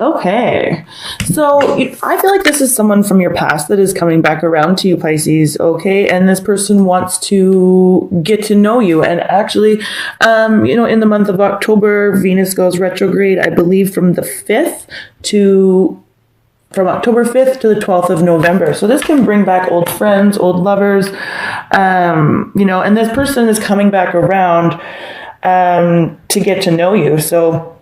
Okay. So I feel like this is someone from your past that is coming back around to you, Pisces. Okay. And this person wants to get to know you. And actually, in the month of October, Venus goes retrograde, I believe from October 5th to the 12th of November. So this can bring back old friends, old lovers, and this person is coming back around to get to know you. So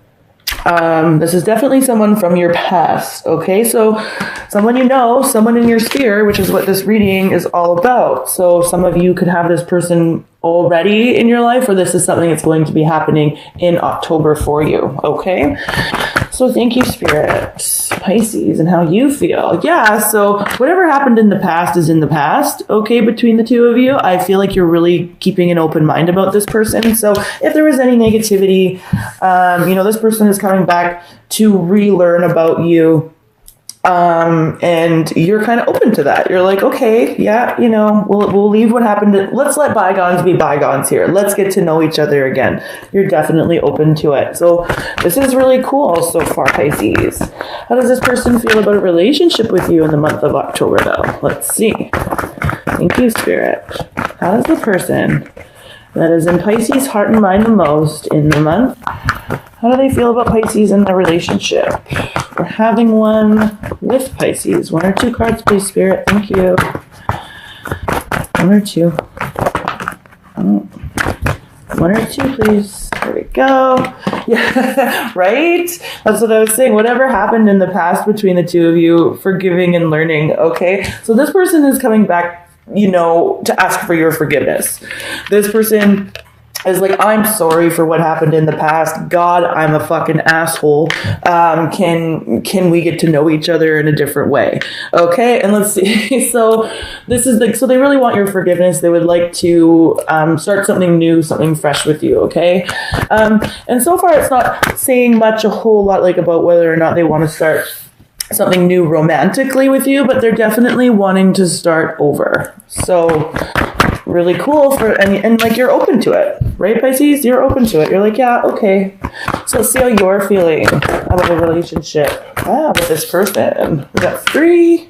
this is definitely someone from your past. Okay, so someone someone in your sphere, which is what this reading is all about. So some of you could have this person already in your life, or this is something that's going to be happening in October for you. Okay, so thank you, Spirit, Pisces, and how you feel. Yeah, so whatever happened in the past is in the past. Okay, between the two of you, I feel like you're really keeping an open mind about this person. So if there was any negativity, this person is coming back to relearn about you. And you're kind of open to that. You're like, okay, yeah, we'll leave what happened. Let's let bygones be bygones here. Let's get to know each other again. You're definitely open to it. So this is really cool so far, Pisces. How does this person feel about a relationship with you in the month of October, though? Let's see. Thank you, Spirit. How does the person that is in Pisces' heart and mind the most in the month, how do they feel about Pisces in their relationship? We're having one with Pisces. 1 or 2 cards, please, Spirit. Thank you. 1 or 2. 1 or 2, please. There we go. Yeah, right? That's what I was saying. Whatever happened in the past between the two of you, forgiving and learning, okay? So this person is coming back, to ask for your forgiveness. This person is like, I'm sorry for what happened in the past. God, I'm a fucking asshole. Can we get to know each other in a different way? Okay, and let's see. So this is so they really want your forgiveness. They would like to start something new, something fresh with you. Okay, and so far it's not saying much, a whole lot, like about whether or not they want to start something new romantically with you, but they're definitely wanting to start over. So really cool and like you're open to it, right, Pisces? You're open to it. You're like, yeah, okay. So let's see how you're feeling about a relationship with this person. We got 3.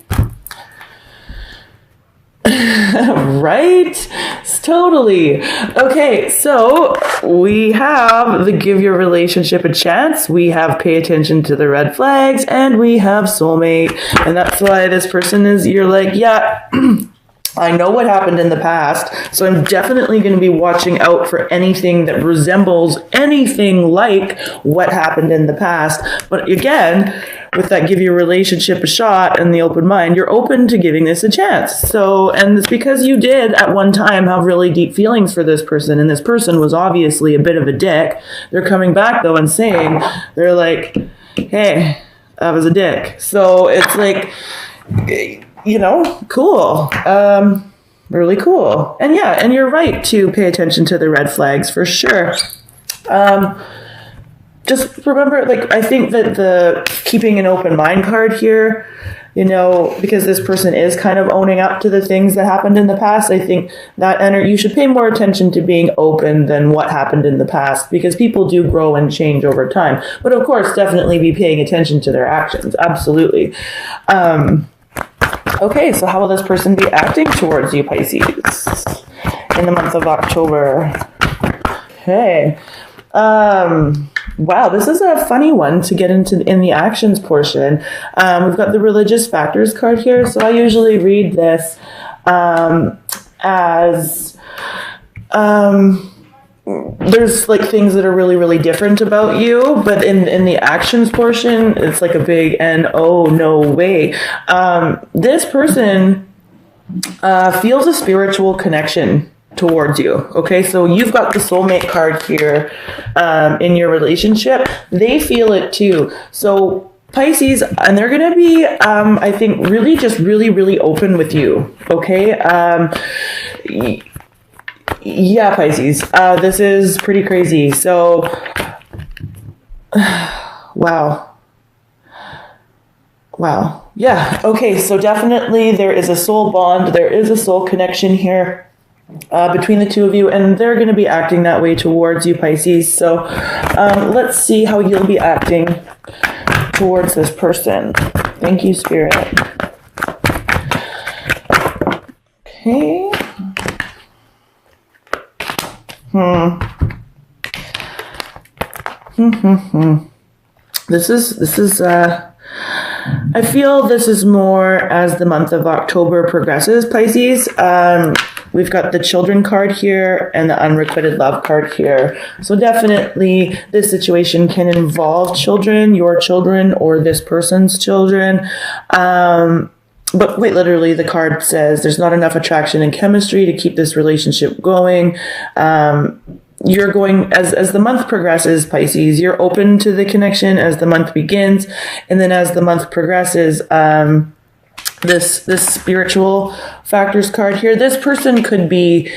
Right? Totally. Okay, so we have the give your relationship a chance, we have pay attention to the red flags, and we have soulmate. And that's why this person you're like, yeah, I know what happened in the past, so I'm definitely going to be watching out for anything that resembles anything like what happened in the past. But again, with that give your relationship a shot and the open mind, you're open to giving this a chance. So, and it's because you did at one time have really deep feelings for this person, and this person was obviously a bit of a dick. They're coming back though and saying, they're like, hey, I was a dick. So it's like, cool. Really cool. And yeah, and you're right to pay attention to the red flags for sure. Just remember, like, I think that the keeping an open mind card here, because this person is kind of owning up to the things that happened in the past, I think that you should pay more attention to being open than what happened in the past, because people do grow and change over time. But of course, definitely be paying attention to their actions. Absolutely. Okay, so how will this person be acting towards you, Pisces, in the month of October? Okay. Wow, this is a funny one to get into in the actions portion. We've got the religious factors card here. So I usually read this as there's like things that are really, really different about you, but in the actions portion, it's like a big oh, no way. This person feels a spiritual connection towards you. Okay, so you've got the soulmate card here in your relationship. They feel it too. So Pisces, and they're going to be, I think, really just really, really open with you. Okay. Yeah, Pisces, this is pretty crazy. So, wow. Yeah. Okay. So definitely there is a soul bond. There is a soul connection here between the two of you, and they're going to be acting that way towards you, Pisces. So let's see how you'll be acting towards this person? Thank you, Spirit. Okay. This is I feel this is more as the month of October progresses, Pisces. We've got the children card here and the unrequited love card here. So definitely this situation can involve children, your children, or this person's children. But quite literally, the card says there's not enough attraction and chemistry to keep this relationship going. You're going, as the month progresses, Pisces, you're open to the connection as the month begins. And then as the month progresses, this spiritual factors card here, this person could be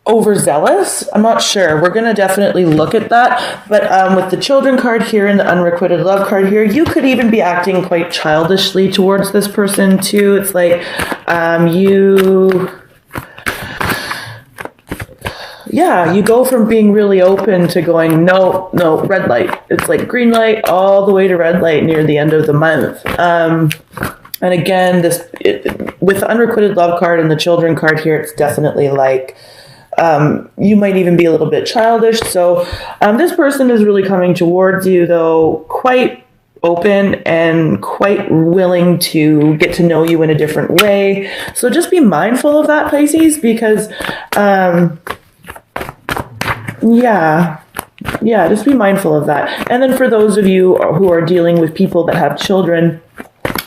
overzealous. I'm not sure. We're going to definitely look at that. But with the children card here and the unrequited love card here, you could even be acting quite childishly towards this person too. It's like you go from being really open to going, no, red light. It's like green light all the way to red light near the end of the month. And again, with the unrequited love card and the children card here, it's definitely like, you might even be a little bit childish. So this person is really coming towards you, though, quite open and quite willing to get to know you in a different way. So just be mindful of that, Pisces, because just be mindful of that. And then for those of you who are dealing with people that have children,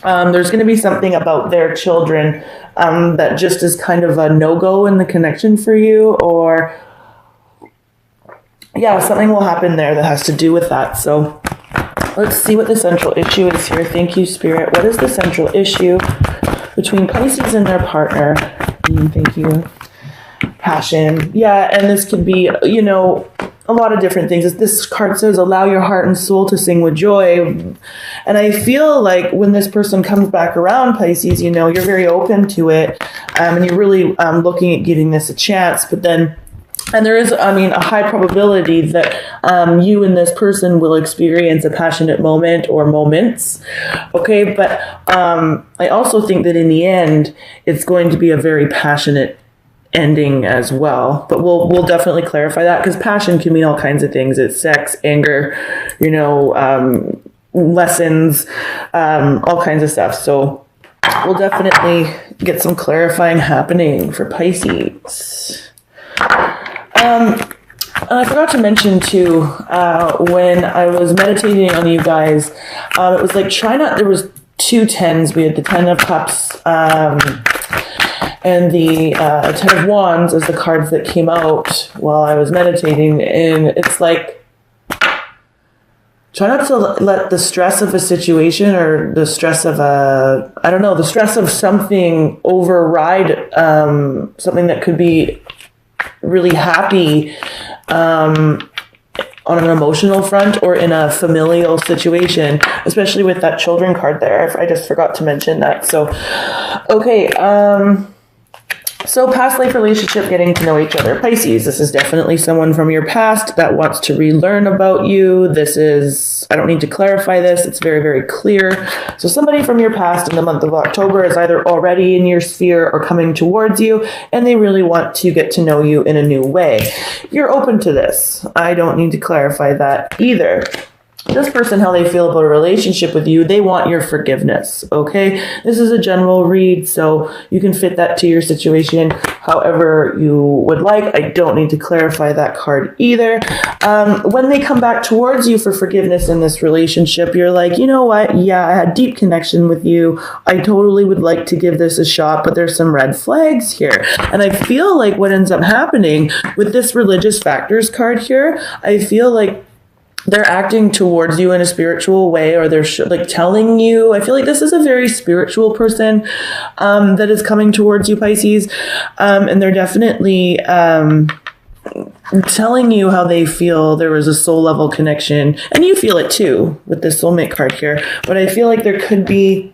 there's going to be something about their children that just is kind of a no-go in the connection for you, or something will happen there that has to do with that. So let's see what the central issue is here. Thank you, Spirit. What is the central issue between Pisces and their partner? Thank you. Passion. Yeah, and this could be, a lot of different things. This card says, allow your heart and soul to sing with joy. And I feel like when this person comes back around, Pisces, you're very open to it. And you're really looking at giving this a chance. But then, and there is, a high probability that you and this person will experience a passionate moment or moments. Okay. But I also think that in the end, it's going to be a very passionate ending as well, but we'll definitely clarify that, because passion can mean all kinds of things. It's sex, anger, lessons, all kinds of stuff. So we'll definitely get some clarifying happening for Pisces. I forgot to mention too, when I was meditating on you guys, it was like there was 2 tens. We had the 10 of cups, and the 10 of wands as the cards that came out while I was meditating. And it's like, try not to let the stress of a situation or the stress of the stress of something override something that could be really happy on an emotional front or in a familial situation, especially with that children card there. I just forgot to mention that. So, okay. So past life relationship, getting to know each other. Pisces, this is definitely someone from your past that wants to relearn about you. I don't need to clarify this. It's very, very clear. So somebody from your past in the month of October is either already in your sphere or coming towards you, and they really want to get to know you in a new way. You're open to this. I don't need to clarify that either. This person, how they feel about a relationship with you, they want your forgiveness, okay? This is a general read, so you can fit that to your situation however you would like. I don't need to clarify that card either. When they come back towards you for forgiveness in this relationship, you're like, you know what? Yeah, I had deep connection with you. I totally would like to give this a shot, but there's some red flags here. And I feel like what ends up happening with this religious factors card here, I feel like they're acting towards you in a spiritual way, or they're telling you. I feel like this is a very spiritual person that is coming towards you, Pisces, and they're definitely telling you how they feel there was a soul level connection, and you feel it too with this soulmate card here. But I feel like there could be.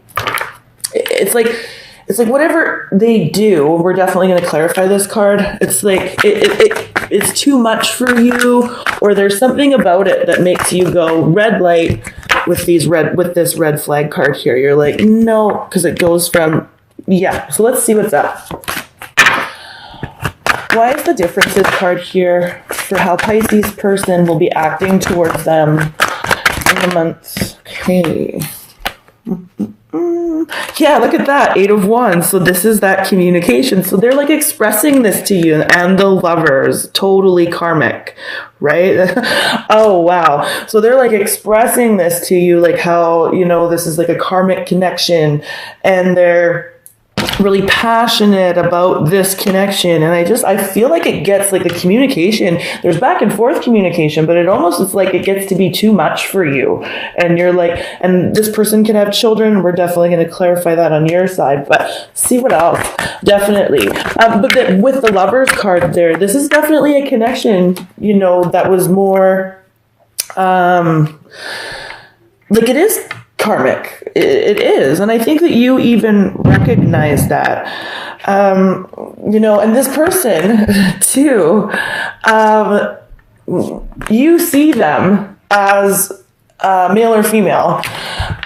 It's like whatever they do, we're definitely going to clarify this card. It's like it it's too much for you, or there's something about it that makes you go red light with this red flag card here. You're like, no, because it goes from, yeah. So let's see what's up. Why is the differences card here for how Pisces person will be acting towards them in the months? Okay. Yeah, look at that. 8 of Wands. So this is that communication. So they're like expressing this to you, and the Lovers, totally karmic, right? Oh, wow. So they're like expressing this to you, like how, you know, this is like a karmic connection, and they're really passionate about this connection. And I feel like it gets like the communication, there's back and forth communication, but it's like it gets to be too much for you, and you're like, and this person can have children. We're definitely going to clarify that on your side, but see what else. Definitely. But with the Lovers card there, this is definitely a connection, you know, that was more like it is karmic. It is. And I think that you even recognize that, you know, and this person too, you see them as male or female,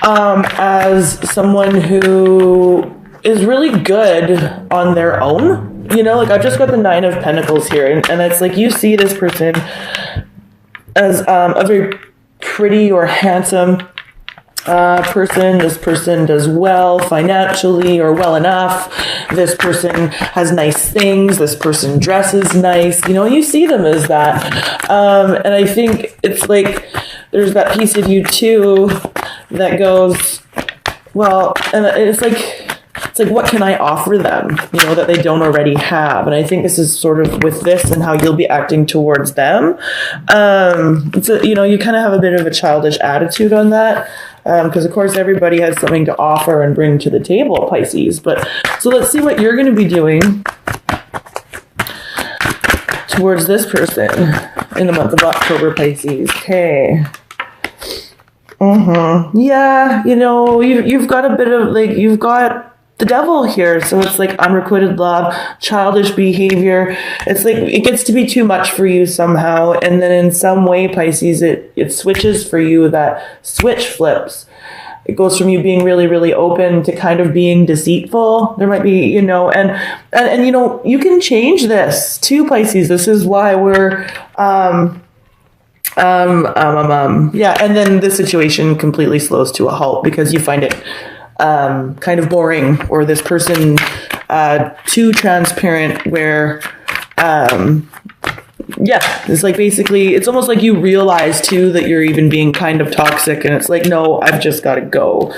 as someone who is really good on their own. You know, like I've just got the 9 of Pentacles here, and it's like you see this person as a very pretty or handsome person. This person does well financially, or well enough. This person has nice things. This person dresses nice. You know, you see them as that. And I think it's like there's that piece of you too that goes, well, and it's like, what can I offer them, you know, that they don't already have? And I think this is sort of with this and how you'll be acting towards them. So, you know, you kind of have a bit of a childish attitude on that. Because of course everybody has something to offer and bring to the table, Pisces. But so let's see what you're going to be doing towards this person in the month of October, Pisces. Okay. Yeah, you know, you've got a bit of like, you've got the devil here. So it's like unrequited love, childish behavior. It's like it gets to be too much for you somehow. And then in some way, Pisces, it switches for you. That switch flips. It goes from you being really, really open to kind of being deceitful. There might be, you know, and you know, you can change this too, Pisces. This is why we're, yeah. And then the situation completely slows to a halt because you find it kind of boring, or this person too transparent, where yeah, it's like basically it's almost like you realize too that you're even being kind of toxic, and it's like, no, I've just got to go.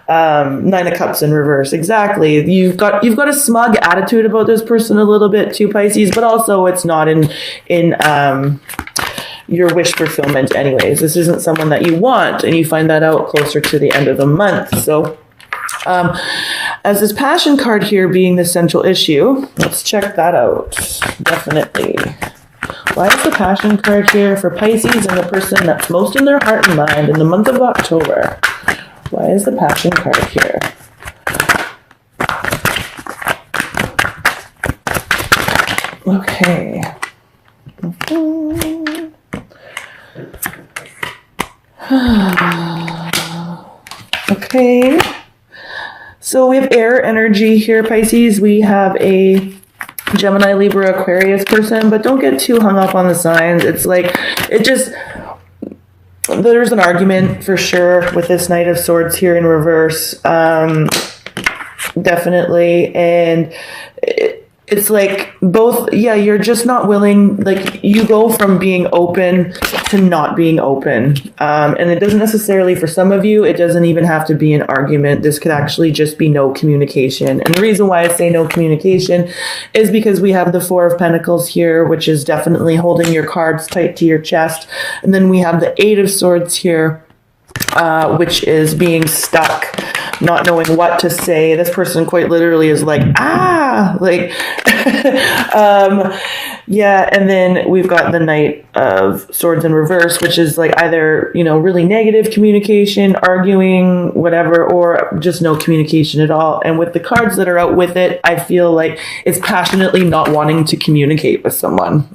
9 of Cups in reverse. Exactly. You've got a smug attitude about this person a little bit too, Pisces, but also it's not in your wish fulfillment anyways. This isn't someone that you want, and you find that out closer to the end of the month. So as this passion card here being the central issue, let's check that out. Definitely. Why is the passion card here for Pisces and the person that's most in their heart and mind in the month of October? Why is the passion card here? Okay. Okay. So we have air energy here, Pisces. We have a Gemini, Libra, Aquarius person, but don't get too hung up on the signs. It's like, there's an argument for sure with this Knight of Swords here in reverse. Definitely. And it's like both, yeah, you're just not willing, like you go from being open to not being open. And it doesn't necessarily, for some of you, it doesn't even have to be an argument. This could actually just be no communication. And the reason why I say no communication is because we have the 4 of Pentacles here, which is definitely holding your cards tight to your chest. And then we have the 8 of Swords here, which is being stuck, not knowing what to say. This person quite literally is like, like, yeah. And then we've got the Knight of Swords in reverse, which is like either, you know, really negative communication, arguing, whatever, or just no communication at all. And with the cards that are out with it, I feel like it's passionately not wanting to communicate with someone.